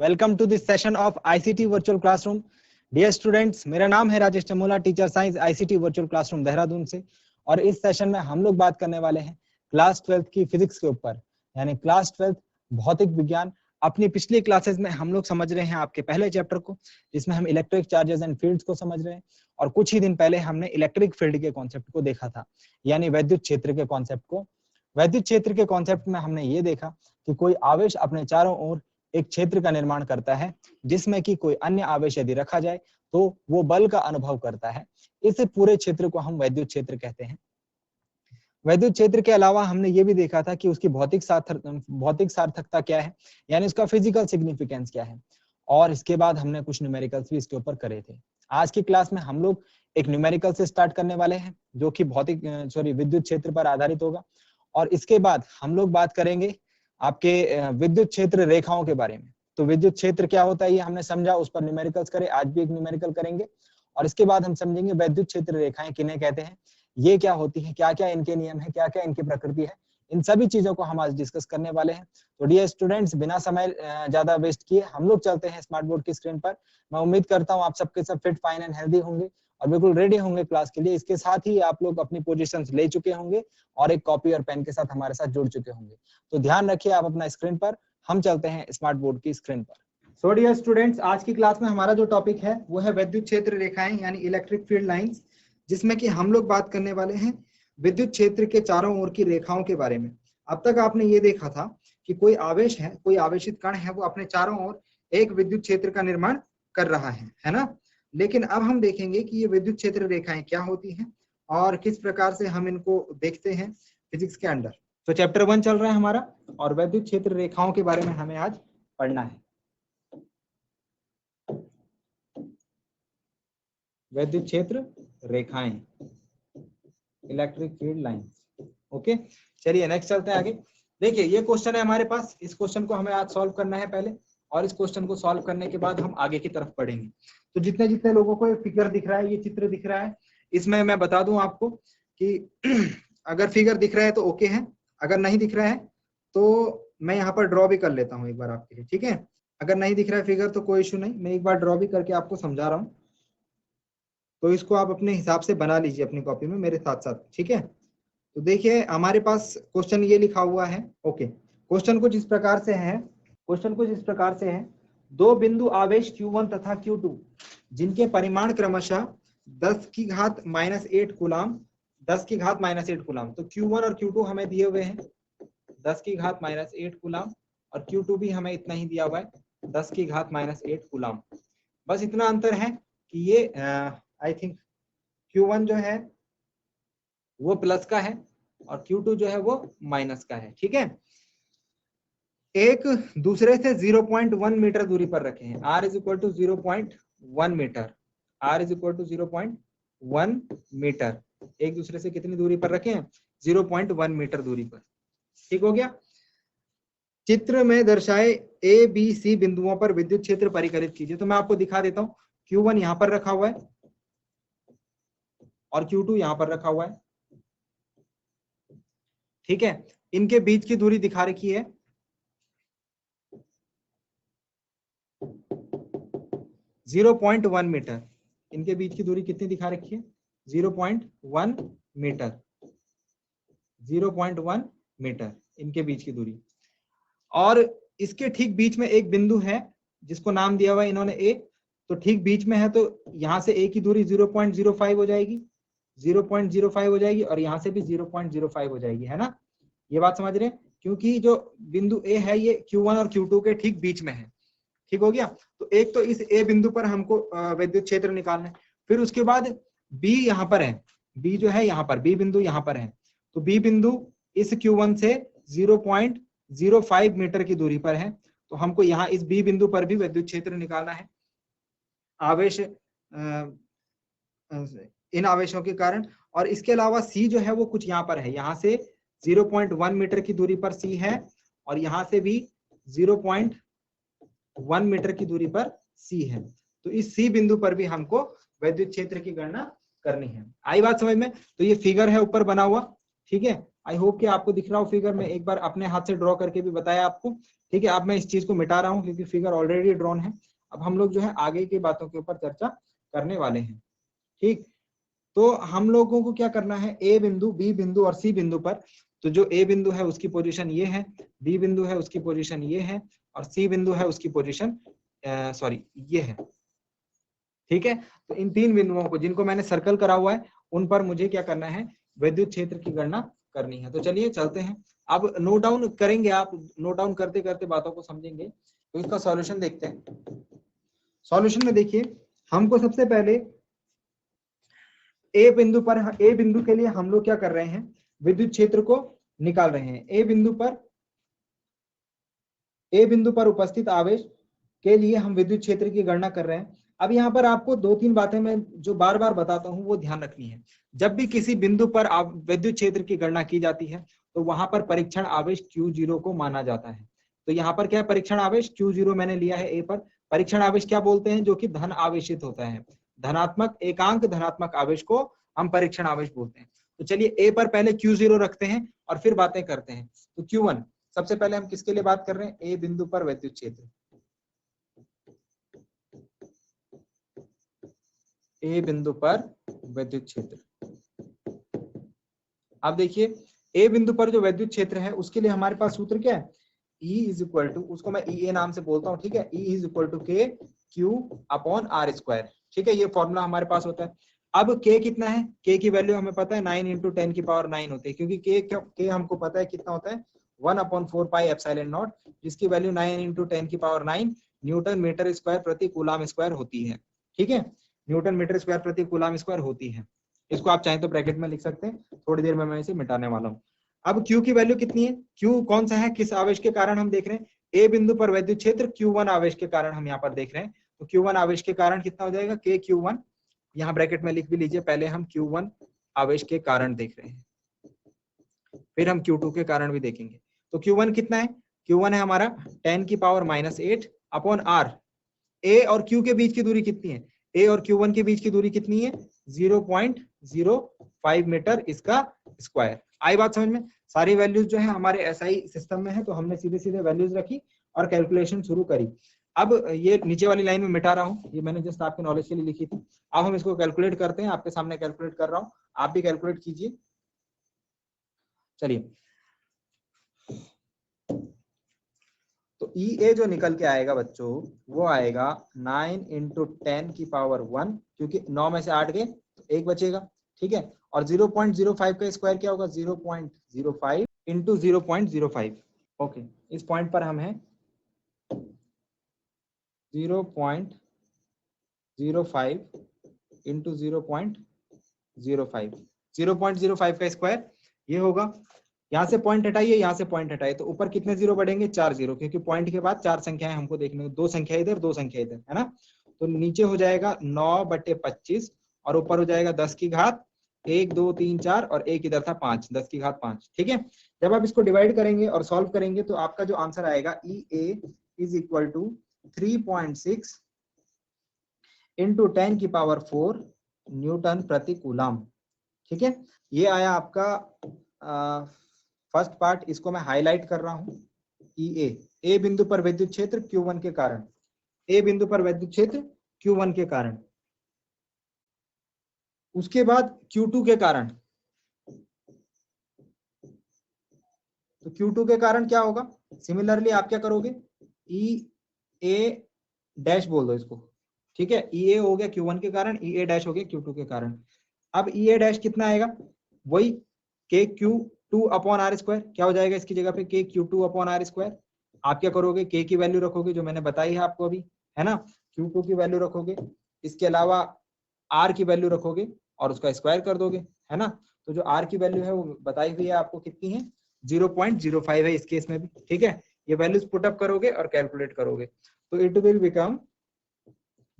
Welcome to this session of ICT virtual classroom. Dear students, मेरा नाम है Rajesh Chamola, teacher science ICT virtual classroom Dehradun से। और इस सेशन में हम लोग बात करने वाले हैं क्लास 12th की फिजिक्स के ऊपर, यानी क्लास 12th भौतिक विज्ञान। अपनी पिछली क्लासेस में हम लोग समझ रहे हैं आपके पहले चैप्टर को, जिसमें हम इलेक्ट्रिक चार्जेस एंड फील्ड्स को समझ रहे हैं। और कुछ ही दिन पहले हमने इलेक्ट्रिक फील्ड के कॉन्सेप्ट को देखा था, यानी वैद्युत क्षेत्र के कॉन्सेप्ट को। वैद्युत क्षेत्र के कॉन्सेप्ट में हमने ये देखा कि कोई आवेश अपने चारों ओर एक क्षेत्र का निर्माण करता है, जिसमें कि कोई अन्य आवेश यदि रखा जाए तो वो बल का अनुभव करता है। इस पूरे क्षेत्र को हम वैद्युत क्षेत्र कहते हैं। वैद्युत क्षेत्र के अलावा हमने ये भी देखा था कि उसकी भौतिक सार्थकता क्या है, यानी उसका फिजिकल सिग्निफिकेंस क्या है। और इसके बाद हमने कुछ न्यूमेरिकल्स भी इसके ऊपर करे थे। आज की क्लास में हम लोग एक न्यूमेरिकल से स्टार्ट करने वाले हैं, जो कि विद्युत क्षेत्र पर आधारित होगा। और इसके बाद हम लोग बात करेंगे आपके विद्युत क्षेत्र रेखाओं के बारे में। तो विद्युत क्षेत्र क्या होता है ये हमने समझा, उस पर न्यूमेरिकल्स करे, आज भी एक न्यूमेरिकल करेंगे। और इसके बाद हम समझेंगे वैद्युत क्षेत्र रेखाएं किन्हें कहते हैं, ये क्या होती है, क्या क्या इनके नियम है, क्या क्या इनकी प्रकृति है। इन सभी चीजों को हम आज डिस्कस करने वाले हैं। तो डियर स्टूडेंट्स, बिना समय ज्यादा वेस्ट किए हम लोग चलते हैं स्मार्ट बोर्ड की स्क्रीन पर। मैं उम्मीद करता हूँ आप सबके सब फिट, फाइन एंड हेल्दी होंगे और बिल्कुल रेडी होंगे क्लास के लिए। इसके साथ ही आप लोग अपनी पोजीशंस ले चुके होंगे और एक कॉपी और पेन के साथ हमारे साथ जुड़ चुके होंगे। तो ध्यान रखिए आप अपना स्क्रीन पर, हम चलते हैं स्मार्ट बोर्ड की स्क्रीन पर। सो डियर स्टूडेंट्स, आज की क्लास में हमारा जो टॉपिक है वो है वैद्युत क्षेत्र रेखाएं, यानी इलेक्ट्रिक फील्ड लाइंस, जिसमें कि हम लोग बात करने वाले हैं विद्युत क्षेत्र के चारों ओर की रेखाओं के बारे में। अब तक आपने ये देखा था कि कोई आवेश है, कोई आवेशित कण है, वो अपने चारों ओर एक विद्युत क्षेत्र का निर्माण कर रहा है ना। लेकिन अब हम देखेंगे कि ये विद्युत क्षेत्र रेखाएं क्या होती हैं और किस प्रकार से हम इनको देखते हैं फिजिक्स के अंदर। तो चैप्टर 1 चल रहा है हमारा और वैद्युत क्षेत्र रेखाओं के बारे में हमें आज पढ़ना है। वैद्युत क्षेत्र रेखाएं, इलेक्ट्रिक फील्ड लाइंस। ओके, चलिए नेक्स्ट चलते हैं आगे। देखिए ये क्वेश्चन है हमारे पास, इस क्वेश्चन को हमें आज सॉल्व करना है पहले, और इस क्वेश्चन को सॉल्व करने के बाद हम आगे की तरफ बढ़ेंगे। तो जितने जितने लोगों को ये फिगर दिख रहा है, ये चित्र दिख रहा है, इसमें मैं बता दूं आपको कि अगर फिगर दिख रहा है तो ओके है, अगर नहीं दिख रहा है तो मैं यहाँ पर ड्रॉ भी कर लेता हूँ एक बार आपके लिए, ठीक है। अगर नहीं दिख रहा है फिगर तो कोई इशू नहीं, मैं एक बार ड्रॉ भी करके आपको समझा रहा हूँ, तो इसको आप अपने हिसाब से बना लीजिए अपनी कॉपी में मेरे साथ साथ, ठीक है। तो देखिए हमारे पास क्वेश्चन ये लिखा हुआ है। ओके, क्वेश्चन कुछ इस प्रकार से है, दो बिंदु आवेश Q1 तथा Q2 जिनके परिमाण क्रमशः 10 की घात -8 कूलाम, 10 की घात -8 कूलाम। तो Q1 और Q2 हमें दिए हुए हैं 10 की घात -8 कूलाम, और Q2 भी हमें इतना ही दिया हुआ है 10 की घात -8 कूलाम। बस इतना अंतर है कि ये आई थिंक Q1 जो है वो प्लस का है और Q2 जो है वो माइनस का है, ठीक है। एक दूसरे से 0.1 मीटर दूरी पर रखे हैं, R is equal to 0.1 metre, R is equal to 0.1 metre. एक दूसरे से कितनी दूरी पर रखे हैं? 0.1 मीटर दूरी पर, ठीक हो गया। चित्र में दर्शाए A, B, C बिंदुओं पर विद्युत क्षेत्र परिकलित कीजिए। तो मैं आपको दिखा देता हूं, Q1 यहां पर रखा हुआ है और Q2 यहां पर रखा हुआ है, ठीक है। इनके बीच की दूरी दिखा रखी है 0.1 मीटर। इनके बीच की दूरी कितनी दिखा रखी है? 0.1 मीटर, 0.1 मीटर इनके बीच की दूरी। और इसके ठीक बीच में एक बिंदु है जिसको नाम दिया हुआ है इन्होंने A, तो ठीक बीच में है, तो यहां से A की दूरी 0.05 हो जाएगी, 0.05 हो जाएगी, और यहां से भी 0.05 हो जाएगी, है ना। ये बात समझ रहे हैं, क्योंकि जो बिंदु A है ये Q1 और Q2 के ठीक बीच में है, ठीक हो गया। तो एक तो इस A बिंदु पर हमको विद्युत क्षेत्र निकालना है, फिर उसके बाद B यहाँ पर है, B जो है यहाँ पर, B बिंदु यहाँ पर है, तो B बिंदु इस Q1 से 0.05 मीटर की दूरी पर है, तो हमको यहाँ इस B बिंदु पर भी विद्युत क्षेत्र निकालना है आवेश इन आवेशों के कारण। और इसके अलावा C जो है वो कुछ यहाँ पर है, यहाँ से 0.1 मीटर की दूरी पर C है, और यहाँ से भी 0.1 मीटर की दूरी पर C है। तो इस C बिंदु पर भी हमको विद्युत क्षेत्र की गणना करनी है। आई बात समझ में? तो ये फिगर है ऊपर बना हुआ, ठीक है। आई होप कि आपको दिख रहा हो फिगर में, एक बार अपने हाथ से ड्रॉ करके भी बताया आपको। ठीक है, अब मैं इस चीज को मिटा रहा हूँ क्योंकि फिगर ऑलरेडी ड्रॉन है। अब हम लोग जो है आगे की बातों के ऊपर चर्चा करने वाले हैं। ठीक, तो हम लोगों को क्या करना है, ए बिंदु, बी बिंदु और सी बिंदु पर, तो जो ए बिंदु है उसकी पोजीशन ये है, बी बिंदु है उसकी पोजीशन ये है, और सी बिंदु है उसकी पोजीशन सॉरी ये है। ठीक है, तो इन तीन बिंदुओं को जिनको मैंने सर्कल करा हुआ है उन पर मुझे क्या करना है, विद्युत क्षेत्र की गणना करनी है। तो चलिए चलते हैं, अब नोट डाउन करेंगे आप, नोट डाउन करते करते बातों को समझेंगे। तो इसका सॉल्यूशन देखते हैं। सॉल्यूशन में देखिए, हमको सबसे पहले ए बिंदु पर, ए बिंदु के लिए हम लोग क्या कर रहे हैं, विद्युत क्षेत्र को निकाल रहे हैं। ए बिंदु पर उपस्थित आवेश के लिए हम विद्युत क्षेत्र की गणना कर रहे हैं। अब यहाँ पर आपको दो तीन बातें मैं जो बार बार बताता हूँ वो ध्यान रखनी है। जब भी किसी बिंदु पर विद्युत क्षेत्र की गणना की जाती है तो वहां पर परीक्षण आवेश Q0 को माना जाता है। तो यहाँ पर क्या है, परीक्षण आवेश Q0 मैंने लिया है ए पर। परीक्षण आवेश क्या बोलते हैं, जो कि धन आवेशित होता है, धनात्मक एकांक धनात्मक आवेश को हम परीक्षण आवेश बोलते हैं। तो चलिए ए पर पहले Q0 रखते हैं और फिर बातें करते हैं। तो Q1 सबसे पहले हम किसके लिए बात कर रहे हैं, ए बिंदु पर विद्युत क्षेत्र, ए बिंदु पर विद्युत क्षेत्र। अब देखिए ए बिंदु पर जो विद्युत क्षेत्र है उसके लिए हमारे पास सूत्र क्या है, E इज इक्वल टू, उसको मैं E A नाम से बोलता हूँ। ठीक है, E इज इक्वल टू के क्यू अपॉन आर स्क्वायर। ठीक है, ये फॉर्मूला हमारे पास होता है। अब K कितना है, K की वैल्यू हमें पता है 9 इंटू 10 की पावर 9 होती है, क्योंकि K हमको पता है कितना होता है 1/4 पाई एप्सिलॉन नॉट, जिसकी वैल्यू 9 इंटू 10 की पावर 9 न्यूटन मीटर स्क्वायर प्रति कूलम स्क्वायर होती है। ठीक है, न्यूटन मीटर स्क्वायर प्रति कूलम स्क्वायर होती है। इसको आप चाहें तो ब्रैकेट में लिख सकते हैं, थोड़ी देर में मैं इसे मिटाने वाला हूँ। अब Q की वैल्यू कितनी है, Q कौन सा है, किस आवेश के कारण हम देख रहे हैं, ए बिंदु पर विद्युत क्षेत्र Q1 आवेश के कारण हम यहाँ पर देख रहे हैं। तो Q1 आवेश के कारण कितना हो जाएगा, K Q1, यहाँ ब्रैकेट में लिख भी लीजिए, पहले हम Q1 आवेश के कारण देख रहे हैं, फिर हम Q2 के कारण भी देखेंगे। तो Q1 कितना है, Q1 है हमारा 10 की पावर -8 अपॉन R। ए और Q के बीच की दूरी कितनी है, ए और Q1 के बीच की दूरी कितनी है, 0.05 मीटर इसका स्क्वायर। आई बात समझ में, सारी वैल्यूज जो है हमारे एसआई सिस्टम में है, तो हमने सीधे सीधे वैल्यूज रखी और कैलकुलेशन शुरू करी। अब ये नीचे वाली लाइन में मिटा रहा हूँ, ये मैंने जस्ट आपके नॉलेज के लिए लिखी थी। अब हम इसको कैलकुलेट करते हैं, आपके सामने कैलकुलेट कर रहा हूँ, आप भी कैलकुलेट कीजिए। चलिए, तो EA जो निकल के आएगा बच्चों, वो आएगा 9 इंटू 10 की पावर 1, क्योंकि 9 में से 8 गए तो 1 बचेगा। ठीक है, और 0.05 का स्क्वायर क्या होगा, 0.05 इंटू 0.05। ओके, इस पॉइंट पर हम हैं 0.05 इंटू 0.05, 0.05 का स्क्वायर ये होगा। यहाँ से पॉइंट हटाइए, यहाँ से पॉइंट हटाइए, तो ऊपर कितने जीरो बढ़ेंगे, 4 जीरो, क्योंकि पॉइंट के बाद 4 संख्याएं हमको देखने, 2 संख्या इधर 2 संख्या इधर, है ना। तो नीचे हो जाएगा 9/25 और ऊपर हो जाएगा 10 की घात 1 2 3 4 और एक इधर था 5, 10 की घात 5। ठीक है, जब आप इसको डिवाइड करेंगे और सॉल्व करेंगे तो आपका जो आंसर आएगा EA is equal to 3.6 into 10 की पावर 4 न्यूटन प्रति कूलम। ठीक है, ये आया आपका फर्स्ट पार्ट, इसको मैं हाईलाइट कर रहा हूं। EA, ए बिंदु पर विद्युत क्षेत्र Q1 के कारण, ए बिंदु पर विद्युत क्षेत्र Q1 के कारण। उसके बाद Q2 के कारण, तो Q2 के कारण क्या होगा, सिमिलरली आप क्या करोगे, EA डैश बोल दो इसको। ठीक है, EA हो गया Q1 के कारण, EA डैश हो गया Q2 के कारण। अब EA डैश कितना आएगा, वही KQ2 अपॉन आर स्क्वायर, क्या हो जाएगा इसकी जगह पे KQ2 अपॉन आर स्क्वायर। आप क्या करोगे, K की वैल्यू रखोगे जो मैंने बताई है आपको अभी, है ना, Q2 की वैल्यू रखोगे, इसके अलावा R की वैल्यू रखोगे और उसका स्क्वायर कर दोगे, है ना। तो जो R की वैल्यू है वो बताई हुई है आपको, कितनी है, 0.05 है इस केस में भी। ठीक है, ये वैल्यूज पुट अप करोगे और कैलकुलेट करोगे, तो इट विल बिकम,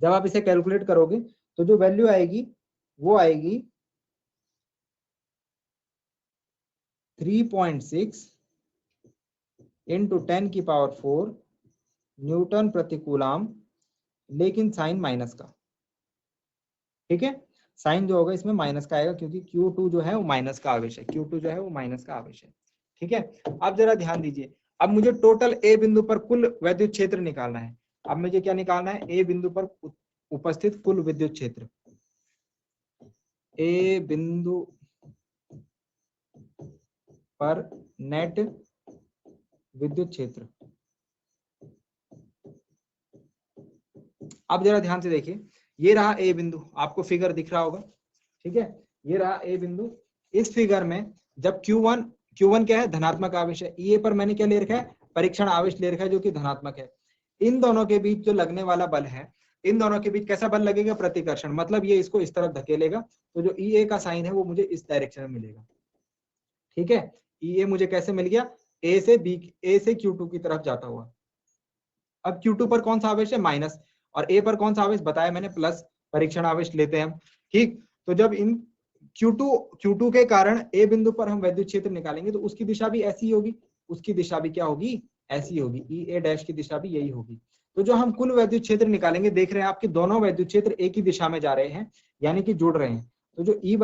जब आप इसे कैलकुलेट करोगे तो जो वैल्यू आएगी वो आएगी 3.6 इंटू 10 की पावर 4 न्यूटन प्रति कूलम, लेकिन साइन माइनस का। ठीक है, साइन जो होगा इसमें माइनस का आएगा, क्योंकि Q2 जो है वो माइनस का आवेश है, Q2 जो है वो माइनस का आवेश है। ठीक है, अब जरा ध्यान दीजिए, अब मुझे टोटल ए बिंदु पर कुल विद्युत क्षेत्र निकालना है। अब मुझे क्या निकालना है, ए बिंदु पर उपस्थित कुल विद्युत क्षेत्र, ए बिंदु पर नेट विद्युत क्षेत्र। अब जरा ध्यान से देखिए, ये रहा ए बिंदु, आपको फिगर दिख रहा होगा, ठीक है, ये रहा ए बिंदु। इस फिगर में जब Q1 क्या है, धनात्मक आवेश है, E पर मैंने क्या ले रखा है, परीक्षण आवेश ले रखा है जो कि धनात्मक है। इन दोनों के बीच जो लगने वाला बल है, इन दोनों के बीच कैसा बल लगेगा, प्रतिकर्षण, मतलब ये इसको इस तरफ धकेलेगा, तो जो EA का साइन है वो मुझे इस डायरेक्शन में मिलेगा। ठीक है, EA मुझे कैसे मिल गया, A से Q2 की तरफ जाता हुआ। अब Q2 पर कौन सा आवेश है, माइनस, और A पर कौन सा आवेश बताया मैंने, प्लस, परीक्षण आवेश लेते हैं हम। ठीक, तो जब इन Q2 के कारण A बिंदु पर हम विद्युत क्षेत्र निकालेंगे तो उसकी दिशा भी ऐसी होगी, उसकी दिशा भी क्या होगी, ऐसी होगी, EA डैश की दिशा भी यही होगी। तो जो हम कुल विद्युत क्षेत्र निकालेंगे, देख रहे हैं आपके दोनों विद्युत क्षेत्र एक ही दिशा में जा रहे हैं, यानी कि जुड़ रहे हैं। तो जो E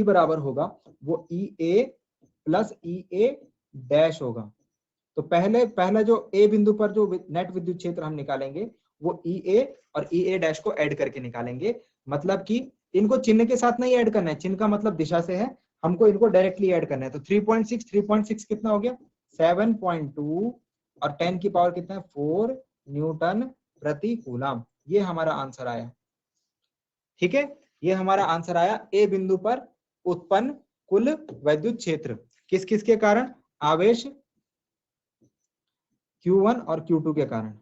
बराबर होगा वो EA प्लस EA डैश होगा। तो पहला जो ए बिंदु पर जो नेट विद्युत क्षेत्र हम निकालेंगे वो EA और EA डैश को ऐड करके निकालेंगे, मतलब कि इनको चिन्ह के साथ नहीं ऐड करना है, चिन्ह का मतलब दिशा से है, हमको इनको डायरेक्टली ऐड करना है। तो 3.6 कितना हो गया, 7.2 और 10 की पावर कितना है, 4 न्यूटन प्रति कूलम। ये हमारा आंसर आया। ठीक है, ये हमारा आंसर आया, ए बिंदु पर उत्पन्न कुल विद्युत क्षेत्र किस किस के कारण, आवेश Q1 और Q2 के कारण।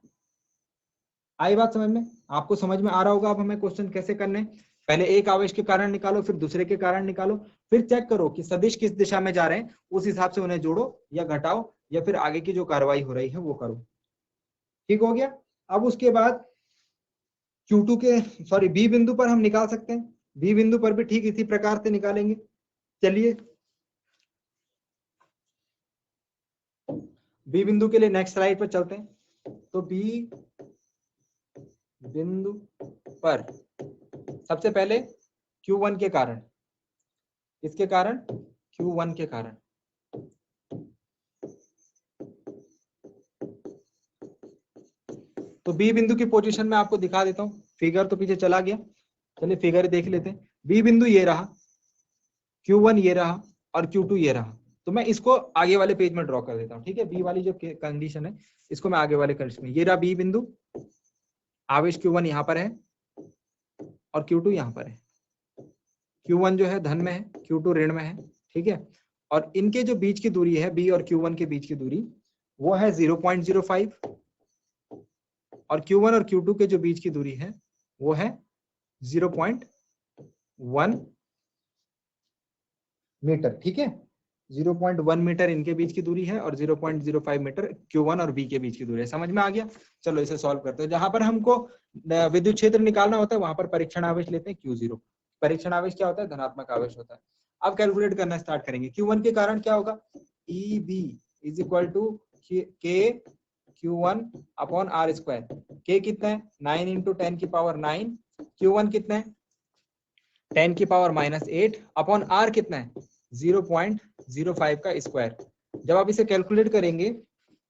आई बात समझ में, आपको समझ में आ रहा होगा अब हमें क्वेश्चन कैसे करने हैं। पहले एक आवेश के कारण निकालो, फिर दूसरे के कारण निकालो, फिर चेक करो कि सदिश किस दिशा में जा रहे हैं, उस हिसाब से उन्हें जोड़ो या घटाओ, या फिर आगे की जो कार्रवाई हो रही है वो करो। ठीक हो गया। अब उसके बाद बी बिंदु पर हम निकाल सकते हैं, बी बिंदु पर भी ठीक इसी प्रकार से निकालेंगे। चलिए बी बिंदु के लिए नेक्स्ट स्लाइड पर चलते हैं। तो बी बिंदु पर सबसे पहले Q1 के कारण, किसके कारण, Q1 के कारण। तो बी बिंदु की पोजीशन में आपको दिखा देता हूं, फिगर तो पीछे चला गया, चलिए फिगर देख लेते हैं। बी बिंदु ये रहा, Q1 ये रहा और Q2 ये रहा। तो मैं इसको आगे वाले पेज में ड्रॉ कर देता हूं, ठीक है, बी वाली जो कंडीशन है इसको मैं आगे वाले कंडीशन में, ये रहा बी बिंदु, आवेश Q1 यहाँ पर है और Q2 यहाँ पर है। Q1 जो है धन में है, Q2 ऋण में है, ठीक है, और इनके जो बीच की दूरी है, बी और Q1 के बीच की दूरी वो है 0.05, और Q1 और Q2 के जो बीच की दूरी है वो है 0.1 मीटर। ठीक है, 0.1 मीटर इनके बीच की दूरी है और 0.05 मीटर Q1 और B के बीच की दूरी है। समझ में आ गया। चलो इसे सॉल्व करते हैं। जहां पर हमको विद्युत क्षेत्र निकालना होता है वहां पर परीक्षण आवेश लेते हैं Q0। परीक्षण आवेश क्या होता है, धनात्मक आवेश होता है। अब कैलकुलेट करना स्टार्ट करेंगे। Q1 के कारण क्या होगा, EB is equal to K Q1 upon R square. K कितना है, 9 इंटू 10 की पावर 9, Q1 कितना है 10 की पावर -8 अपॉन R कितना है 0.05 का स्क्वायर। जब आप इसे कैलकुलेट करेंगे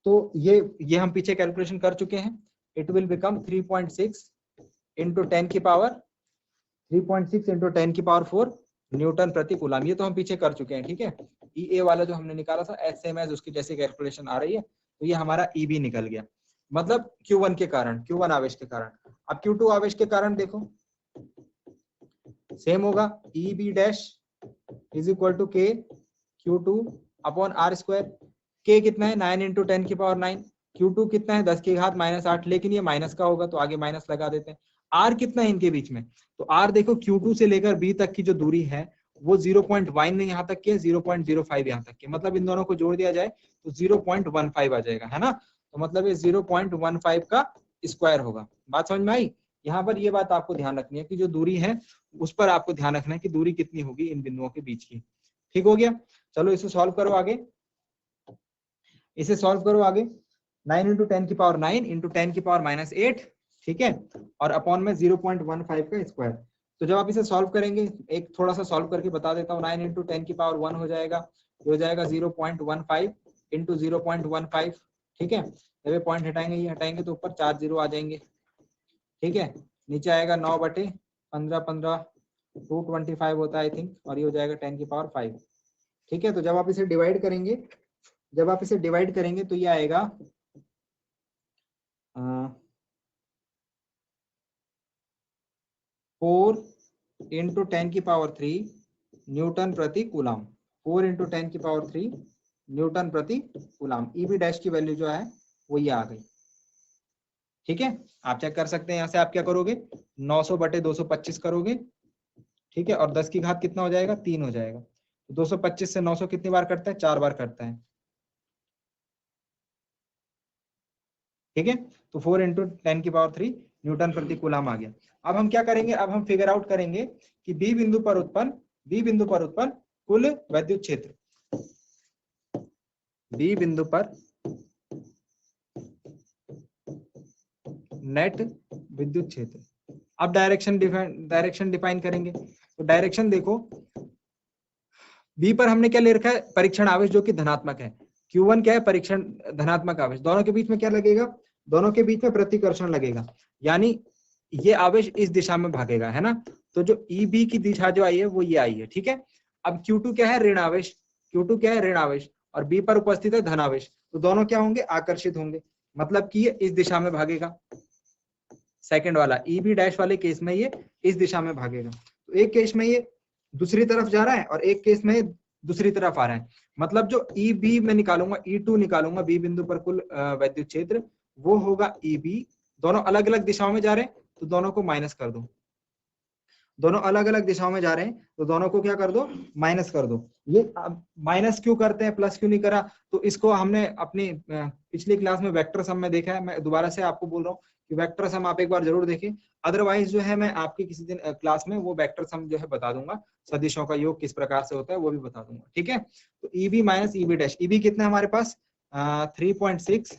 तो ये हम पीछे कैलकुलेशन कर चुके हैं, इट विल बिकम 3.6 इंटू 10 की पावर 4 न्यूटन प्रति कूलम। ये तो हम पीछे कर चुके हैं, ठीक है। EA वाला जो हमने निकाला था सेम एज उसकी जैसे कैलकुलेशन आ रही है, तो ये हमारा EB निकल गया, मतलब Q1 के कारण, Q1 आवेश के कारण। अब Q2 आवेश के कारण देखो सेम होगा, EB dash is equal to K Q2 upon R square. K कितना है 9 इंटू 10 की पावर 9, Q2 कितना है 10 की घात -8, लेकिन ये माइनस का होगा तो आगे माइनस लगा देते हैं। R कितना है इनके बीच में, तो R देखो Q2 से लेकर B तक की जो दूरी है वो 0.1 यहाँ तक की है, 0.05 यहाँ तक की, मतलब इन दोनों को जोड़ दिया जाए तो 0.15 आ जाएगा, है ना। तो मतलब ये 0.15 का स्क्वायर होगा। बात समझ में आई। यहाँ पर ये बात आपको ध्यान रखनी है कि जो दूरी है उस पर आपको ध्यान रखना है कि दूरी कितनी होगी इन बिंदुओं के बीच की। ठीक हो गया। चलो इसे सॉल्व करो आगे, इसे सॉल्व करो आगे। 9 इंटू 10 की पावर 9 इंटू 10 की पावर -8, ठीक है, और अपॉन में 0.15 का स्क्वायर। तो जब आप इसे सॉल्व करेंगे, एक थोड़ा सा सॉल्व करके बता देता हूँ, 9 × 10 की पावर 1 हो जाएगा, ये हो जाएगा 0.15 × 0.15, ठीक है। जब ये पॉइंट हटाएंगे, ये हटाएंगे तो ऊपर 4 0 आ जाएंगे, ठीक है। नीचे आएगा 9/15 225 होता है आई थिंक, और ये हो जाएगा 10 की पावर 5, ठीक है। तो जब आप इसे डिवाइड करेंगे, तो ये आएगा 4 × 10 की पावर 3 न्यूटन प्रति कूलम, 4 × 10 की पावर 3 न्यूटन प्रति कूलम। ईबी डैश की वैल्यू जो है वो ये आ गई, ठीक है। आप चेक कर सकते हैं, यहाँ से आप क्या करोगे, 900/225 करोगे, ठीक है, और 10 की घात कितना हो जाएगा, 3 हो जाएगा। तो 225 से 900 कितनी बार करता है, 4 बार करता है, ठीक है। तो 4 × 10 की पावर 3 न्यूटन प्रति कूलम आ गया। अब हम क्या करेंगे, अब हम फिगर आउट करेंगे कि बी बिंदु पर उत्पन्न कुल वैद्युत क्षेत्र, बी बिंदु पर नेट विद्युत क्षेत्र। अब डायरेक्शन डिफाइन करेंगे। तो डायरेक्शन देखो, बी पर हमने क्या ले रखा है, परीक्षण आवेश जो कि धनात्मक है, Q1 क्या है, परीक्षण धनात्मक आवेश, दोनों के बीच में क्या लगेगा, दोनों के बीच में प्रतिकर्षण लगेगा, यानी ये आवेश इस दिशा में भागेगा, है ना। तो जो EB की दिशा जो आई है वो ये आई है, ठीक है। अब Q2 क्या है, ऋण आवेश, Q2 क्या है, ऋण आवेश, और B पर उपस्थित है धन आवेश, तो दोनों क्या होंगे, आकर्षित होंगे, मतलब कि ये इस दिशा में भागेगा। सेकंड वाला EB डैश वाले केस में ये इस दिशा में भागेगा। तो एक केस में ये दूसरी तरफ जा रहा है और एक केस में दूसरी तरफ आ रहा है, मतलब जो EB में निकालूंगा, E2 निकालूंगा बी बिंदु पर कुल वैद्युत क्षेत्र, वो होगा EB। दोनों अलग अलग दिशाओं में जा रहे हैं तो दोनों को माइनस कर दो, दोनों अलग अलग दिशाओं में जा रहे हैं तो दोनों को क्या कर दो, माइनस कर दो। ये माइनस क्यों करते हैं, प्लस क्यों नहीं करा, तो इसको हमने अपनी पिछली क्लास में वेक्टर सम में देखा है। मैं दोबारा से आपको बोल रहा हूँ कि वेक्टर सम आप एक बार जरूर देखें, अदरवाइज जो है मैं आपकी किसी दिन क्लास में वो वेक्टर सम जो है बता दूंगा, सदिशों का योग किस प्रकार से होता है वो भी बता दूंगा, ठीक है। तो EB minus EB dash, EB कितना है हमारे पास 3.6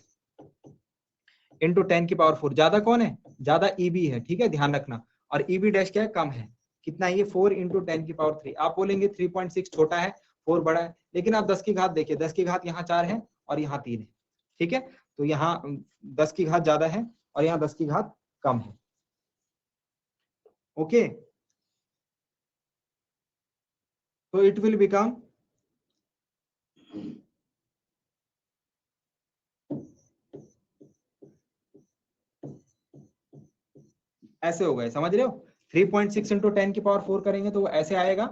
× 10 की पावर 4, ज्यादा कौन है, ज्यादा EB है, ठीक है, ध्यान रखना। और EB डैश क्या है, कम है, कितना है ये 4 × 10 की पावर 3। आप बोलेंगे 3.6 छोटा है 4 बड़ा है, लेकिन आप 10 की घात देखिए, 10 की घात यहाँ 4 है और यहाँ 3 है, ठीक है। तो यहाँ 10 की घात ज्यादा है और यहाँ 10 की घात कम है, ओके। तो इट विल बिकम ऐसे हो गए, समझ रहे हो, 3.6 × 10 की पावर 4 करेंगे तो वो ऐसे आएगा,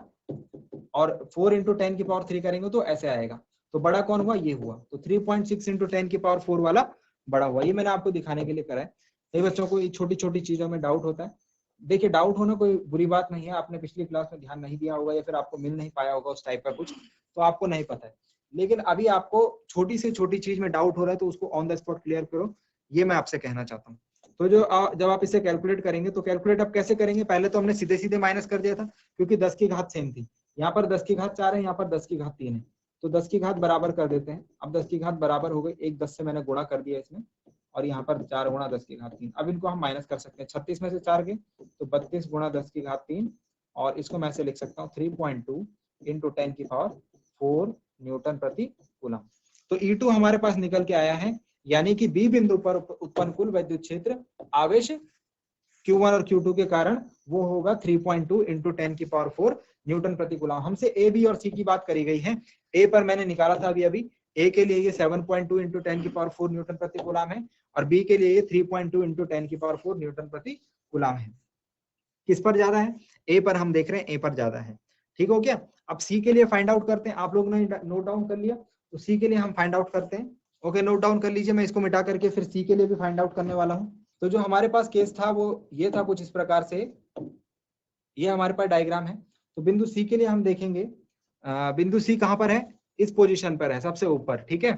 और 4 × 10 की पावर 3 करेंगे तो ऐसे आएगा। तो बड़ा कौन हुआ, ये हुआ। तो 3.6 × 10 की पावर 4 वाला बड़ा हुआ। ये मैंने आपको दिखाने के लिए करा है। कई बच्चों को छोटी छोटी चीजों में डाउट होता है। देखिए, डाउट होना कोई बुरी बात नहीं है, आपने पिछली क्लास में ध्यान नहीं दिया होगा या फिर आपको मिल नहीं पाया होगा उस टाइप का कुछ, तो आपको नहीं पता है। लेकिन अभी आपको छोटी से छोटी चीज में डाउट हो रहा है तो उसको ऑन द स्पॉट क्लियर करो, ये मैं आपसे कहना चाहता हूँ। तो जब आप इसे कैलकुलेट करेंगे तो कैलकुलेट आप कैसे करेंगे, पहले तो हमने सीधे सीधे माइनस कर दिया था क्योंकि 10 की घात सेम थी। यहाँ पर 10 की घात 4 है, यहाँ पर 10 की घात 3 है, तो 10 की घात बराबर कर देते हैं। अब 10 की घात बराबर हो गई, एक 10 से मैंने गुणा कर दिया इसमें, और यहाँ पर 4 × 10 की घात 3। अब इनको हम माइनस कर सकते हैं, 36 में से 4 गए तो 32 × 10 की घात 3, और इसको मैं ऐसे लिख सकता हूँ 3.2 × 10 की पावर 4 न्यूटन प्रति कूलम। तो E2 हमारे पास निकल के आया है, यानी कि बी बिंदु पर उत्पन्न कुल विद्युत क्षेत्र आवेश Q1 और Q2 के कारण वो होगा 3.2 × 10 की पावर 4 न्यूटन प्रति कूलम। हमसे A, B और C की बात करी गई है। A पर मैंने निकाला था अभी A के लिए ये 7.2 × 10 की पावर 4 न्यूटन प्रति कूलम है, और B के लिए ये 3.2 × 10 की पावर 4 न्यूटन प्रति कूलम है। किस पर ज्यादा है, A पर हम देख रहे हैं A पर ज्यादा है, ठीक हो गया। अब C के लिए फाइंड आउट करते हैं। आप लोग ने नोट डाउन कर लिया, तो C के लिए हम फाइंड आउट करते हैं। ओके, नोट डाउन कर लीजिए, मैं इसको मिटा करके फिर C के लिए भी फाइंड आउट करने वाला हूँ। तो जो हमारे पास केस था वो ये था कुछ इस प्रकार से, ये हमारे पास डायग्राम है। तो बिंदु C के लिए हम देखेंगे, बिंदु C कहाँ पर है, इस पोजीशन पर है, सबसे ऊपर, ठीक है।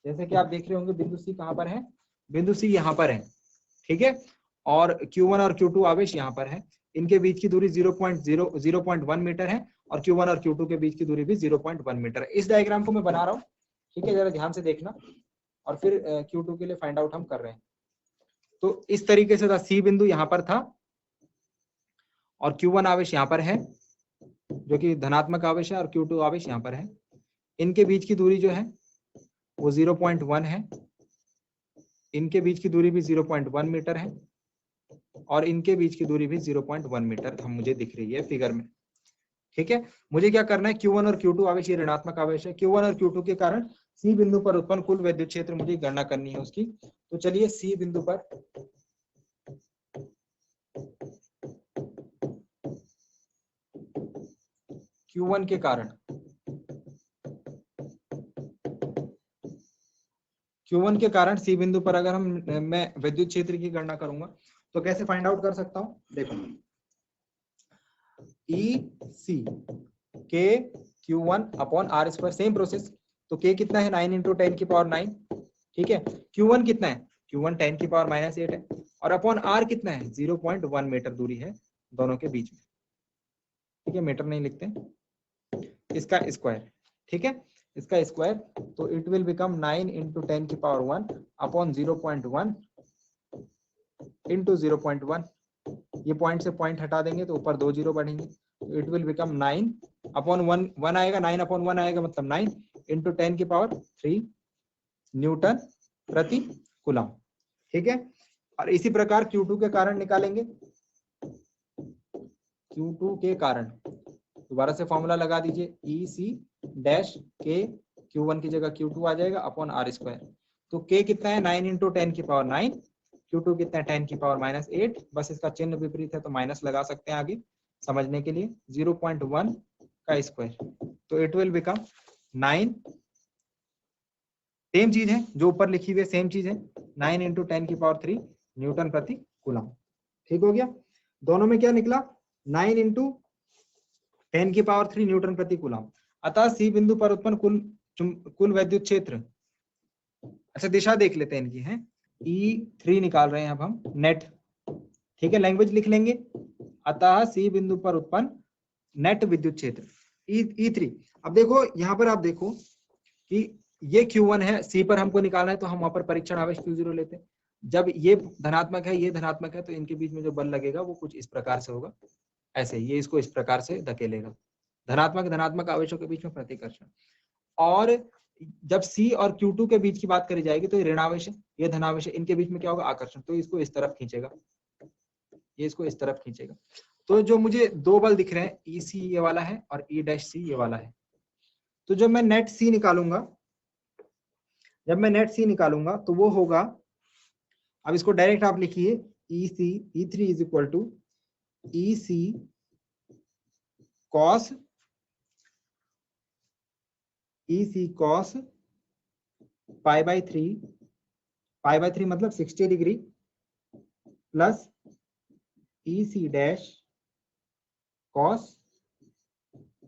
जैसे कि आप देख रहे होंगे बिंदु C कहाँ पर है, बिंदु C यहाँ पर है, ठीक है, और Q1 और Q2 आवेश यहाँ पर है। इनके बीच की दूरी 0.1 मीटर है, और Q1 और Q2 के बीच की दूरी भी 0.1 मीटर है। इस डायग्राम को मैं बना रहा हूँ, ठीक है, जरा ध्यान से देखना, और फिर Q2 के लिए फाइंड आउट हम कर रहे हैं। तो इस तरीके से था, सी बिंदु यहाँ पर था और Q1 आवेश यहाँ पर है जो कि धनात्मक आवेश है और Q2 आवेश यहाँ पर है। इनके बीच की दूरी जो है वो 0.1 है, इनके बीच की दूरी भी 0.1 मीटर है और इनके बीच की दूरी भी 0.1 मीटर हम मुझे दिख रही है फिगर में। ठीक है, मुझे क्या करना है, Q1 और Q2 आवेश ये ऋणात्मक आवेश है, Q1 और Q2 के कारण C बिंदु पर उत्पन्न कुल विद्युत क्षेत्र मुझे गणना करनी है उसकी। तो चलिए C बिंदु पर Q1 के कारण C बिंदु पर अगर मैं विद्युत क्षेत्र की गणना करूंगा तो कैसे फाइंड आउट कर सकता हूं, देखो EC K Q1 upon R square, same process. तो K कितना है, 9 इंटू 10 की पावर 9, ठीक है। Q1 कितना है, Q1 10 की पावर -8 है और अपॉन R कितना है, 0.1 मीटर दूरी है दोनों के बीच में, ठीक है, मीटर नहीं लिखते, इसका स्क्वायर, ठीक है, इसका स्क्वायर। तो इट विल बिकम 9 इंटू 10 की पावर 1 अपॉन 0.1 इंटू 0.1, ये पॉइंट से पॉइंट हटा देंगे तो ऊपर 2 जीरो बढ़ेंगे, तो इट विल बिकम 9 अपॉन 1 आएगा, 9 अपॉन 1 आएगा मतलब 9 इंटू 10 की पावर 3 न्यूटन प्रति कूलम, ठीक है। और इसी प्रकार Q2 के कारण निकालेंगे, Q2 के कारण दोबारा से फॉर्मूला लगा दीजिए, EC डैश K, Q1 की जगह Q2 आ जाएगा अपॉन R स्क्वायर। तो K कितना है, 9 इंटू 10 की पावर 9, Q2 कितना है, 10 की पावर -8, बस इसका चिन्ह विपरीत है तो माइनस लगा सकते हैं आगे समझने के लिए, 0.1 का स्क्वायर, तो इट विल बिकम 9, सेम चीज है जो ऊपर लिखी हुई है, सेम चीज है, 9 इंटू 10 की पावर 3 न्यूटन प्रति कूलम, ठीक हो गया। दोनों में क्या निकला, 9 इंटू 10 की पावर 3 न्यूटन प्रति कूलम। अतः सी बिंदु पर उत्पन्न कुल विद्युत क्षेत्र, अच्छा दिशा देख लेते हैं इनकी, है E3 निकाल रहे हैं अब हम नेट, ठीक है, लैंग्वेज लिख लेंगे। अतः सी बिंदु पर उत्पन्न नेट विद्युत क्षेत्र E3। अब देखो यहाँ पर आप देखो कि ये Q1 है, C पर हमको निकालना है तो हम वहां पर परीक्षण आवेश Q0 लेते हैं। जब ये धनात्मक है, ये धनात्मक है, तो इनके बीच में जो बल लगेगा वो कुछ इस प्रकार से होगा, ऐसे ये इसको इस प्रकार से धकेलेगा, धनात्मक आवेशों के बीच में प्रतिकर्षण। और जब C और Q2 के बीच की बात करी जाएगी तो ये ऋणावेश है, ये धनावेश है, इनके बीच में क्या होगा, आकर्षण, तो इसको इस तरफ खींचेगा, ये इसको इस तरफ खींचेगा। तो जो मुझे दो बल दिख रहे हैं, EC ये वाला है और E' C ये वाला है। तो जब मैं नेट C निकालूंगा, तो वो होगा, अब इसको डायरेक्ट आप लिखिए, E3 is equal to EC cos pi by 3 मतलब 60 degree plus EC dash cos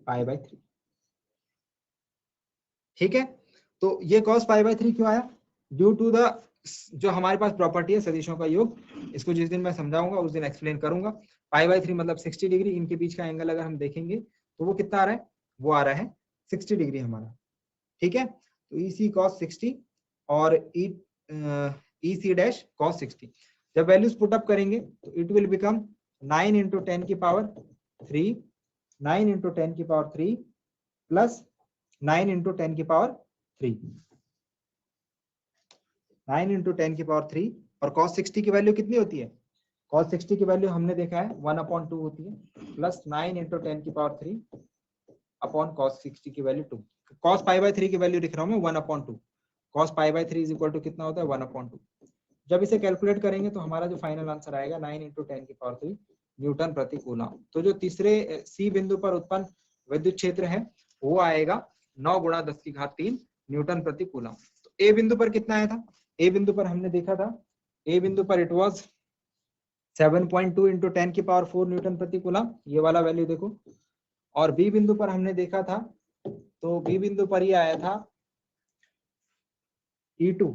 pi by 3, ठीक है। तो ये cos पाई बाई 3 क्यों आया, ड्यू टू द जो हमारे पास प्रॉपर्टी है सदिशों का योग, इसको जिस दिन मैं समझाऊंगा उस दिन एक्सप्लेन करूंगा। पाई बाई 3 मतलब 60 डिग्री, इनके बीच का एंगल अगर हम देखेंगे तो वो कितना आ रहा है, वो आ रहा है 60 डिग्री हमारा, ठीक है। तो EC cos 60 और EC डैश cos 60, जब वैल्यूज पुट अप करेंगे तो इट विल बिकम 9 इंटू 10 की पावर 3, 9 इंटू 10 की पावर 3 प्लस 9 इंटू 10 की पावर 3, 9 इंटू 10 की पावर 3, और cos 60 की वैल्यू कितनी होती है, cos 60 की वैल्यू हमने देखा है 1/2 होती है, प्लस 9 इंटू 10 की पावर 3 अपॉन cos 60 की वैल्यू 2, cos पाई बाई 3 की वैल्यू लिख रहा हूं मैं 1/2, cos pi by 3 is equal to कितना होता है 1/2। जब इसे कैलकुलेट करेंगे तो हमारा जो फाइनल आंसर आएगा 9 इंटू 10 की पावर 3 न्यूटन प्रति कूलम। तो जो तीसरे सी बिंदु पर उत्पन्न विद्युत क्षेत्र है वो आएगा 9 गुणा 10 की घात 3 न्यूटन प्रति कूलम। तो ए बिंदु पर कितना आया था, ए बिंदु पर हमने देखा था, ए बिंदु पर इट वाज 7.2 इंटू 10 की पावर 4 न्यूटन प्रति कूलम, ये वाला वैल्यू देखो। और बी बिंदु पर हमने देखा था, तो बी बिंदु पर ये आया था E2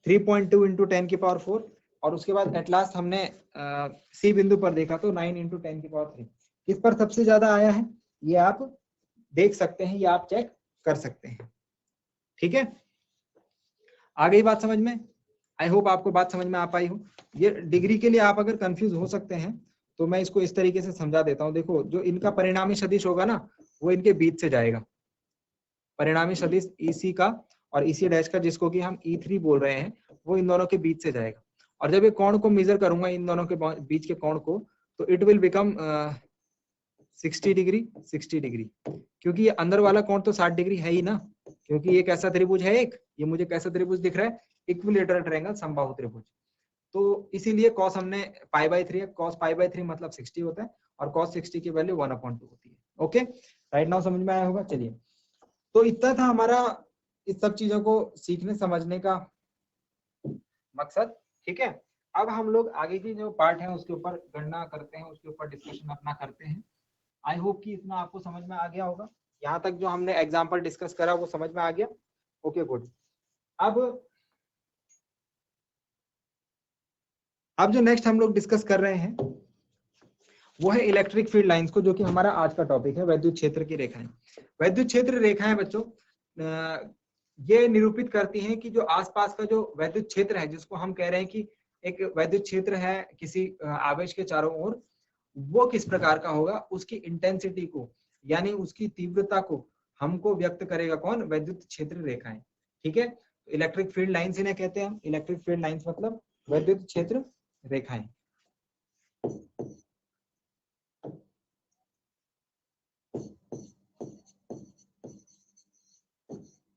3.2 इंटू 10 की पावर 4, और उसके बाद एट लास्ट हमने सी बिंदु पर देखा तो 9 इंटू 10 की पावर 3। किस पर सबसे ज्यादा आया है ये आप देख सकते हैं, ये आप चेक कर सकते हैं, ठीक है। आ गई बात समझ में, आई होप आपको बात समझ में आ पाई हो। ये डिग्री के लिए आप अगर कंफ्यूज हो सकते हैं तो मैं इसको इस तरीके से समझा देता हूँ। देखो जो इनका परिणामी सदिश होगा ना वो इनके बीच से जाएगा, परिणामी सदिश EC का और EC डैश का जिसको कि हम E3 बोल रहे हैं वो इन दोनों के बीच से जाएगा। और जब ये कोण को मेजर करूंगा इन दोनों के बीच के कोण को तो it will become 60 degree 60 degree, क्योंकि ये अंदर वाला कोण तो 60 डिग्री है ही ना, क्योंकि ये कैसा त्रिभुज है एक, ये मुझे कैसा त्रिभुज दिख रहा है, इक्विलेटरल ट्रायंगल समबाहु त्रिभुज। तो इसीलिए cos हमने π/3 है, cos π/3 मतलब 60 होता है और cos 60 की वैल्यू 1/2 होती है। ओके राइट नाउ समझ में आया होगा। चलिए तो इतना था हमारा इस सब चीजों को सीखने समझने का मकसद, ठीक है। अब हम लोग आगे की जो पार्ट है उसके ऊपर गणना करते हैं, उसके ऊपर डिस्कशन अपना करते हैं। आई होप कि इतना आपको समझ में आ गया होगा, यहाँ तक जो हमने एग्जाम्पल डिस्कस करा वो समझ में आ गया। Okay good. अब जो नेक्स्ट हम लोग डिस्कस कर रहे हैं वो है इलेक्ट्रिक फील्ड लाइंस को, जो कि हमारा आज का टॉपिक है, वैद्युत क्षेत्र की रेखाएं। वैद्युत क्षेत्र रेखाएं बच्चों ये निरूपित करती हैं कि जो आसपास का जो वैद्युत क्षेत्र है, जिसको हम कह रहे हैं कि एक वैद्युत क्षेत्र है किसी आवेश के चारों ओर, वो किस प्रकार का होगा, उसकी इंटेंसिटी को यानी उसकी तीव्रता को हमको व्यक्त करेगा कौन, वैद्युत क्षेत्र रेखाएं। ठीक है, इलेक्ट्रिक फील्ड लाइंस इन्हें कहते हैं। इलेक्ट्रिक फील्ड लाइंस मतलब वैद्युत क्षेत्र रेखाएं।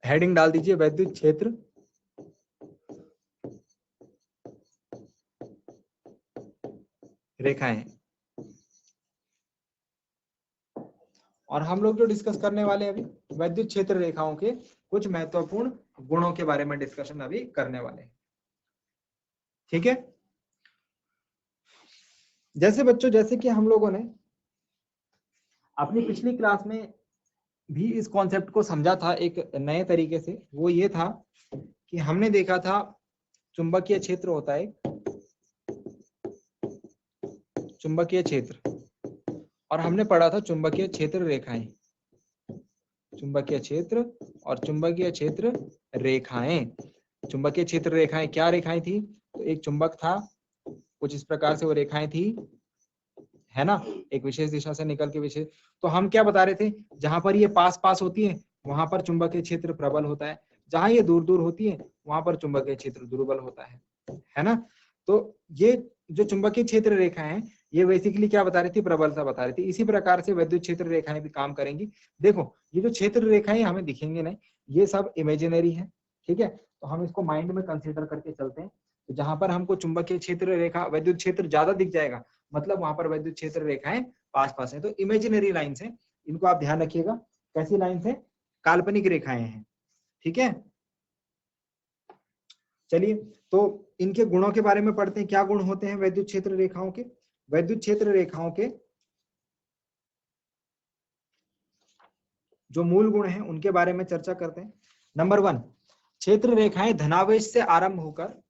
हेडिंग डाल दीजिए वैद्युत क्षेत्र रेखाएं। और हम लोग जो डिस्कस करने वाले हैं अभी वैद्युत क्षेत्र रेखाओं के कुछ महत्वपूर्ण गुणों के बारे में डिस्कशन अभी करने वाले हैं। ठीक है, जैसे बच्चों जैसे कि हम लोगों ने अपनी पिछली क्लास में भी इस कॉन्सेप्ट को समझा था एक नए तरीके से, वो ये था कि हमने देखा था चुंबकीय क्षेत्र होता है, चुंबकीय क्षेत्र, और हमने पढ़ा था चुंबकीय क्षेत्र रेखाएं, चुंबकीय क्षेत्र और चुंबकीय क्षेत्र रेखाएं। चुंबकीय क्षेत्र रेखाएं क्या रेखाएं थी, तो एक चुंबक था, कुछ इस प्रकार से वो रेखाएं थी, है ना, एक विशेष दिशा से निकल के विशेष। तो हम क्या बता रहे थे, जहां पर ये पास पास होती है वहां पर चुंबकीय क्षेत्र प्रबल होता है, जहां ये दूर दूर होती है वहां पर चुंबकीय क्षेत्र दुर्बल होता है ना। तो ये जो चुंबकीय क्षेत्र रेखा है ये बेसिकली क्या बता रही थी, प्रबलता बता रही थी। इसी प्रकार से वैद्युत क्षेत्र रेखाएं भी काम करेंगी। देखो ये जो क्षेत्र रेखाएं हमें दिखेंगे नहीं, ये सब इमेजिनरी है, ठीक है, तो हम इसको माइंड में कंसीडर करके चलते हैं। तो जहां पर हमको चुंबकीय क्षेत्र रेखा वैद्युत क्षेत्र ज्यादा दिख जाएगा मतलब वहां पर वैद्युत क्षेत्र रेखाएं पास पास है। तो इमेजिनरी लाइंस है, इनको आप ध्यान रखिएगा। कैसी लाइंस है, काल्पनिक रेखाएं हैं, ठीक है। चलिए तो इनके गुणों के बारे में पढ़ते हैं, क्या गुण होते हैं वैद्युत क्षेत्र रेखाओं के। वैद्युत क्षेत्र रेखाओं के जो मूल गुण हैं उनके बारे में चर्चा करते हैं। नंबर 1, क्षेत्र रेखाएं धनावेश से आरंभ होकर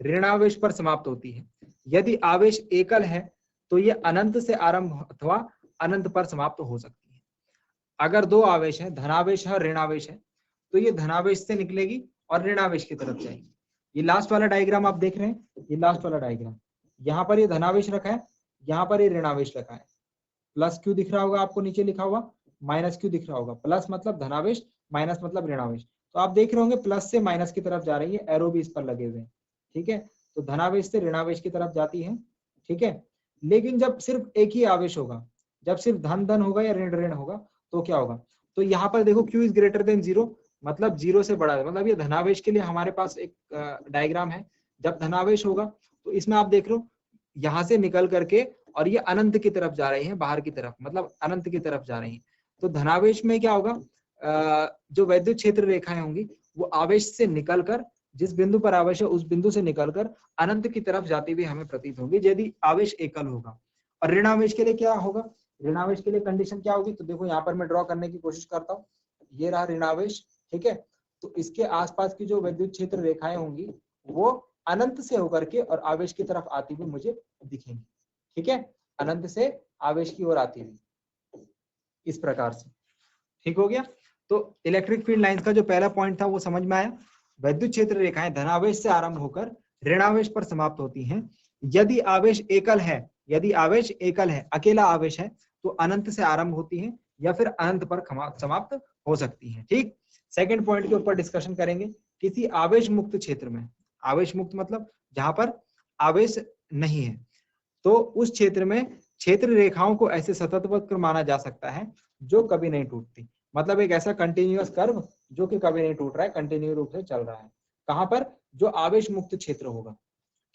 ऋणावेश पर समाप्त होती है। यदि आवेश एकल है तो ये अनंत से आरंभ अथवा अनंत पर समाप्त हो सकती है। अगर दो आवेश है, धनावेश है और ऋणावेश है, तो ये धनावेश से निकलेगी और ऋणावेश की तरफ जाएगी। ये लास्ट वाला डायग्राम आप देख रहे हैं, ये लास्ट वाला डायग्राम, यहाँ पर ये धनावेश रखा है, यहाँ पर ये ऋणावेश रखा है। प्लस क्यू दिख रहा होगा आपको नीचे लिखा हुआ, माइनस क्यू दिख रहा होगा। प्लस मतलब धनावेश, माइनस मतलब ऋणावेश। तो आप देख रहे होंगे प्लस से माइनस की तरफ जा रही है, एरो भी इस पर लगे हुए हैं, ठीक है। तो धनावेश से ऋणावेश की तरफ जाती है, ठीक है। लेकिन जब सिर्फ एक ही आवेश होगा, जब सिर्फ धन धन होगा या ऋण ऋण होगा, तो क्या होगा, तो यहाँ पर देखो Q इज ग्रेटर देन 0, मतलब 0 से बड़ा है। मतलब ये धनावेश के लिए हमारे पास एक डायग्राम है। जब धनावेश होगा तो इसमें आप देख लो यहाँ से निकल करके और ये अनंत की तरफ जा रही है, बाहर की तरफ, मतलब अनंत की तरफ जा रही है। तो धनावेश में क्या होगा, जो वैद्युत क्षेत्र रेखाएं होंगी वो आवेश से निकलकर, जिस बिंदु पर आवेश है उस बिंदु से निकलकर अनंत की तरफ जाती हुई हमें प्रतीत होगी, यदि आवेश एकल होगा। और ऋणावेश के लिए क्या होगा, ऋणावेश के लिए कंडीशन क्या होगी, तो देखो यहाँ पर मैं ड्रॉ करने की कोशिश करता हूँ, ये रहा ऋणावेश, ठीक है। तो इसके आसपास की जो वैद्युत क्षेत्र रेखाएं होंगी वो अनंत से होकर के और आवेश की तरफ आती हुई मुझे दिखेंगी, ठीक है, अनंत से आवेश की ओर आती हुई, इस प्रकार से, ठीक हो गया। तो इलेक्ट्रिक फील्ड लाइंस का जो पहला पॉइंट था वो समझ में आया। वैद्युत क्षेत्र रेखाएं धनावेश से आरंभ होकर ऋणावेश पर समाप्त होती हैं। यदि आवेश एकल है, यदि आवेश एकल है, अकेला आवेश है, तो अनंत से आरंभ होती है या फिर अनंत पर समाप्त हो सकती है। ठीक, सेकंड पॉइंट के ऊपर डिस्कशन करेंगे। किसी आवेश मुक्त क्षेत्र में, आवेश मुक्त मतलब जहां पर आवेश नहीं है, तो उस क्षेत्र में क्षेत्र रेखाओं को ऐसे सतत वक्र माना जा सकता है जो कभी नहीं टूटती। मतलब एक ऐसा कंटिन्यूअस कर्व जो कि कभी नहीं टूट रहा है, कंटिन्यू रूप से चल रहा है। कहां पर? जो आवेश मुक्त क्षेत्र होगा।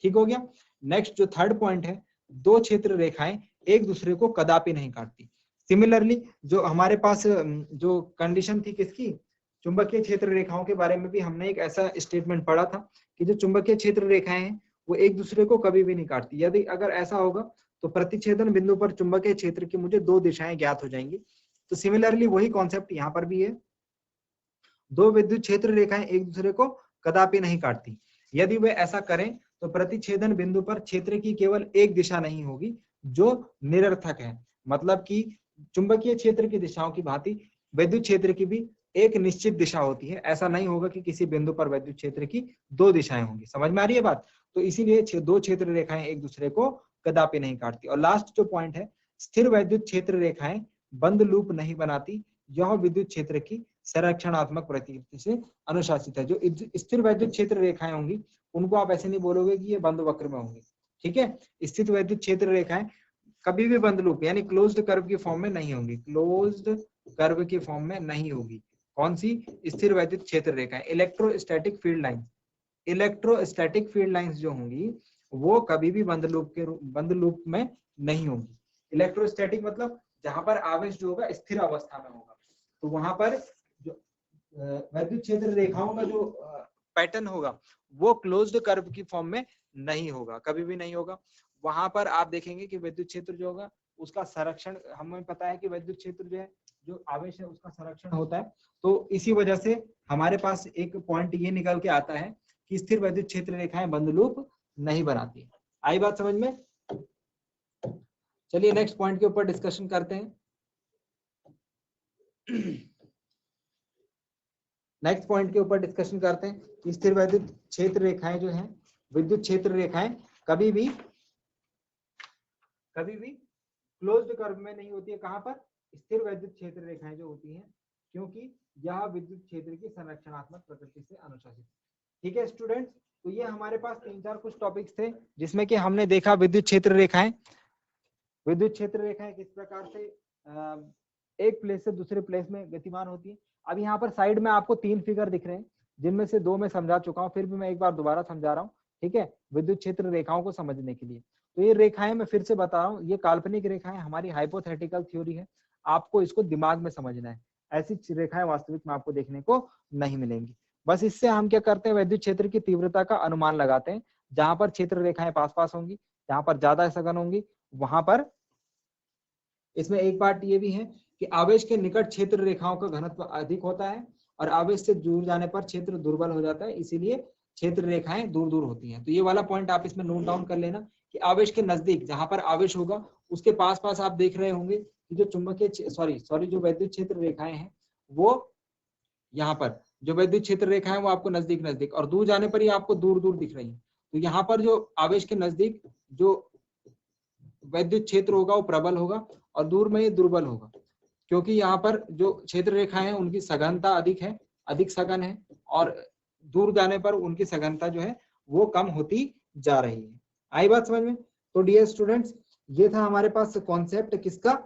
ठीक हो गया। नेक्स्ट जो थर्ड पॉइंट है, दो क्षेत्र रेखाएं एक दूसरे को कदापि नहीं काटती। सिमिलरली जो हमारे पास जो कंडीशन थी किसकी, चुंबकीय क्षेत्र रेखाओं के बारे में भी हमने एक ऐसा स्टेटमेंट पढ़ा था कि जो चुंबकीय क्षेत्र रेखाएं हैं वो एक दूसरे को कभी भी नहीं काटती। यदि अगर ऐसा होगा तो प्रतिच्छेदन बिंदु पर चुंबकीय क्षेत्र की मुझे दो दिशाएं ज्ञात हो जाएंगी। तो सिमिलरली वही कॉन्सेप्ट यहाँ पर भी है, दो विद्युत क्षेत्र रेखाएं एक दूसरे को कदापि नहीं काटती। यदि वे ऐसा करें तो प्रतिच्छेदन बिंदु पर क्षेत्र की केवल एक दिशा नहीं होगी जो निरर्थक है। मतलब कि चुंबकीय क्षेत्र की दिशाओं की भांति विद्युत क्षेत्र की भी एक निश्चित दिशा होती है। ऐसा नहीं होगा कि किसी बिंदु पर विद्युत क्षेत्र की दो दिशाएं होंगी। समझ में आ रही है बात? तो इसीलिए दो क्षेत्र रेखाएं एक दूसरे को कदापि नहीं काटती। और लास्ट जो पॉइंट है, स्थिर विद्युत क्षेत्र रेखाएं बंद लूप नहीं बनाती। यह विद्युत क्षेत्र की संरक्षणात्मक प्रकृति से अनुशासित है। जो स्थिर वैद्युत क्षेत्र रेखाएं होंगी उनको आप ऐसे नहीं बोलोगे कि ये बंद वक्र में होंगी। ठीक है, स्थित वैद्युत क्षेत्र रेखाएं कभी भी बंद लूप यानी क्लोज्ड कर्व की फॉर्म में नहीं होंगी, क्लोज्ड कर्व की फॉर्म में नहीं होगी। कौन सी? स्थिर वैद्युत क्षेत्र रेखाएं। Electrostatic field line, electrostatic field lines जो होंगी वो कभी भी बंद लूप में नहीं होंगी। इलेक्ट्रोस्टैटिक मतलब जहां पर आवेश जो होगा स्थिर अवस्था में होगा, तो वहां पर जो वैद्युत क्षेत्र रेखाओं का जो पैटर्न होगा वो क्लोज्ड कर्व की फॉर्म में नहीं होगा, कभी भी नहीं होगा। वहां पर आप देखेंगे कि विद्युत क्षेत्र जो होगा उसका संरक्षण, हमें पता है कि विद्युत क्षेत्र जो है, जो आवेश है उसका संरक्षण होता है। तो इसी वजह से हमारे पास एक पॉइंट ये निकल के आता है कि स्थिर विद्युत क्षेत्र रेखाएं बंद लूप नहीं बनाती। आई बात समझ में? चलिए नेक्स्ट पॉइंट के ऊपर डिस्कशन करते हैं। नेक्स्ट पॉइंट के ऊपर डिस्कशन करते हैं कि स्थिर वैद्युत क्षेत्र रेखाएं जो हैं, विद्युत क्षेत्र रेखाएं कभी भी क्लोज्ड कर्व में नहीं होती है। कहां पर? स्थिर वैद्युत क्षेत्र रेखाएं जो होती हैं, क्योंकि यह विद्युत क्षेत्र की संरक्षणात्मक प्रकृति से अनुशासित। ठीक है स्टूडेंट्स, तो ये हमारे पास 3-4 कुछ टॉपिक्स थे जिसमें कि हमने देखा विद्युत क्षेत्र रेखाएं। विद्युत क्षेत्र रेखाएं किस प्रकार से एक प्लेस से दूसरे प्लेस में गतिमान होती है। अब यहाँ पर साइड में आपको 3 फिगर दिख रहे हैं जिनमें से 2 मैं समझा चुका हूँ, फिर भी मैं एक बार दोबारा समझा रहा हूँ। ठीक है, विद्युत क्षेत्र रेखाओं को समझने के लिए। तो ये रेखाएं मैं फिर से बता रहा हूँ, ये काल्पनिक रेखाएं हमारी हाइपोथेटिकल थ्योरी है, आपको इसको दिमाग में समझना है। ऐसी रेखाएं वास्तविक में आपको देखने को नहीं मिलेंगी। बस इससे हम क्या करते हैं, विद्युत क्षेत्र की तीव्रता का अनुमान लगाते हैं। जहां पर क्षेत्र रेखाएं पास पास होंगी, जहां पर ज्यादा सघन होंगी, वहां पर इसमें एक बात ये भी है कि आवेश के निकट क्षेत्र रेखाओं का घनत्व अधिक होता है और आवेश से दूर जाने पर क्षेत्र दुर्बल हो जाता है, इसीलिए क्षेत्र रेखाएं दूर दूर होती हैं। तो ये वाला पॉइंट आप इसमें नोट डाउन कर लेना कि आवेश के नजदीक जहां पर आवेश होगा उसके पास पास आप देख रहे होंगे कि जो चुंबकीय जो विद्युत क्षेत्र रेखाएं हैं वो यहाँ पर जो विद्युत क्षेत्र रेखा है वो आपको नजदीक नजदीक और दूर जाने पर ही आपको दूर दूर दिख रही है। तो यहाँ पर जो आवेश के नजदीक जो विद्युत क्षेत्र होगा वो प्रबल होगा और दूर में ये दुर्बल होगा, क्योंकि यहाँ पर जो क्षेत्र रेखाएं हैं उनकी सघनता अधिक है, अधिक सघन है, और दूर जाने पर उनकी सघनता जो है वो कम होती जा रही है। आई बात समझ में? तो डियर स्टूडेंट्स, ये था हमारे पास कॉन्सेप्ट किसका,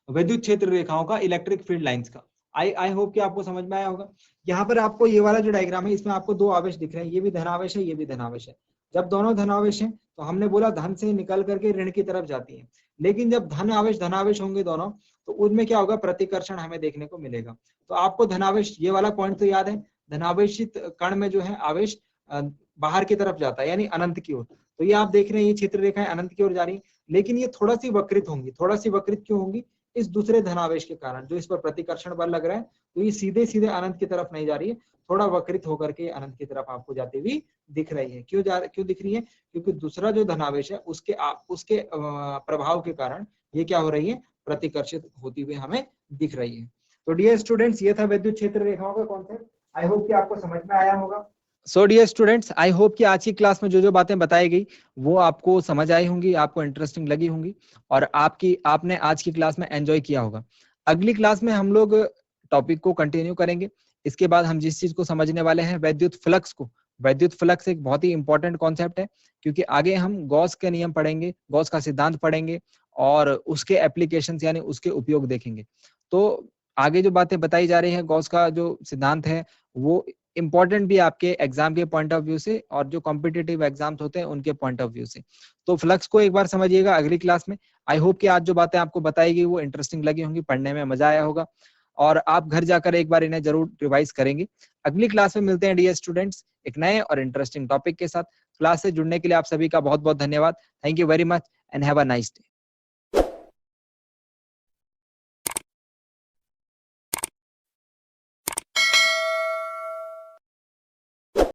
विद्युत क्षेत्र रेखाओं का, इलेक्ट्रिक फील्ड लाइंस का। आई होप कि आपको समझ में आया होगा। यहाँ पर आपको ये वाला जो डायग्राम है इसमें आपको 2 आवेश दिख रहे हैं, ये भी धनावेश है, ये भी धनावेश है। जब दोनों धनावेश हैं तो हमने बोला धन से निकल करके ऋण की तरफ जाती है, लेकिन जब धन आवेश धनावेश होंगे दोनों तो उनमें क्या होगा, प्रतिकर्षण हमें देखने को मिलेगा। तो आपको धनावेश, ये वाला पॉइंट तो याद है, धनावेशित कण में जो है आवेश बाहर की तरफ जाता है यानी अनंत की ओर। तो ये आप देख रहे हैं ये क्षेत्र रेखाएं अनंत की ओर जा रही है, लेकिन ये थोड़ा सी वक्रित होंगी। थोड़ा सी वक्रित क्यों होंगी? इस दूसरे धनावेश के कारण जो इस पर प्रतिकर्षण बल लग रहा है, तो ये सीधे सीधे अनंत की तरफ नहीं जा रही है, थोड़ा वक्रित होकर के अनंत की तरफ आपको जाती हुई दिख रही है। क्यों दिख रही है? क्योंकि दूसरा जो धनावेश है उसके प्रभाव के कारण ये क्या हो रही है, प्रतिकर्षित होती हुई हमें दिख रही है। तो डियर स्टूडेंट्स, ये था विद्युत क्षेत्र रेखाओं का कॉन्सेप्ट। आई होप कि आपको समझ में आया होगा। So dear students, I hope कि आज की क्लास में जो जो बातें बताई गई वो आपको समझ आई होंगी, आपको इंटरेस्टिंग लगी होंगी और आपने आज की क्लास में एंजॉय किया होगा। अगली क्लास में हम लोग टॉपिक को कंटिन्यू करेंगे। इसके बाद हम जिस चीज को समझने वाले हैं विद्युत फ्लक्स को। विद्युत फ्लक्स एक बहुत ही इंपॉर्टेंट कॉन्सेप्ट है, क्योंकि आगे हम गॉस के नियम पढ़ेंगे, गॉस का सिद्धांत पढ़ेंगे और उसके एप्लीकेशंस यानी उसके उपयोग देखेंगे। तो आगे जो बातें बताई जा रही है, गॉस का जो सिद्धांत है वो इंपॉर्टेंट भी आपके एग्जाम के पॉइंट ऑफ व्यू से और जो कॉम्पिटिटिव एग्जाम्स होते हैं उनके पॉइंट ऑफ व्यू से। तो फ्लक्स को एक बार समझिएगा अगली क्लास में। आई होप कि आज जो बातें आपको बताई गई वो इंटरेस्टिंग लगी होंगी, पढ़ने में मजा आया होगा और आप घर जाकर एक बार इन्हें जरूर रिवाइज करेंगे। अगली क्लास में मिलते हैं डियर स्टूडेंट्स एक नए और इंटरेस्टिंग टॉपिक के साथ। क्लास से जुड़ने के लिए आप सभी का बहुत बहुत धन्यवाद। Thank you very much and have a nice day.